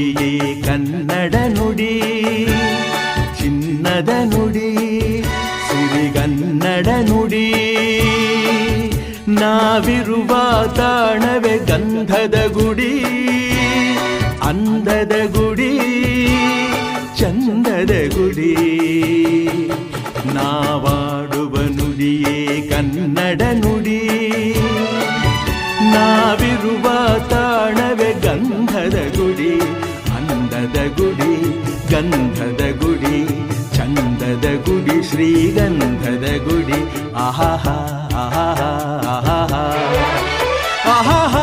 ನುಡಿಯೇ ಕನ್ನಡ ನುಡಿ, ಚಿನ್ನದ ನುಡಿ, ಸಿರಿಗನ್ನಡ ನುಡಿ. ನಾವಿರುವ ತಾಣವೇ ಗಂಧದ ಗುಡಿ, ಅಂದದ ಗುಡಿ, ಚಂದದ ಗುಡಿ. ನಾವಾಡುವ ನುಡಿಯೇ ಕನ್ನಡ ನುಡಿ, ನಾವಿರುವ ತಾಣವೇ ಗಂಧದ ಗುಡಿ, ಅಂದದ ಗುಡಿ, ಗಂಧದ ಗುಡಿ, ಚಂದದ ಗುಡಿ, ಶ್ರೀಗಂಧದ ಗುಡಿ. ಆಹಾ ಆಹಾ ಆಹಾ ಆಹಾ.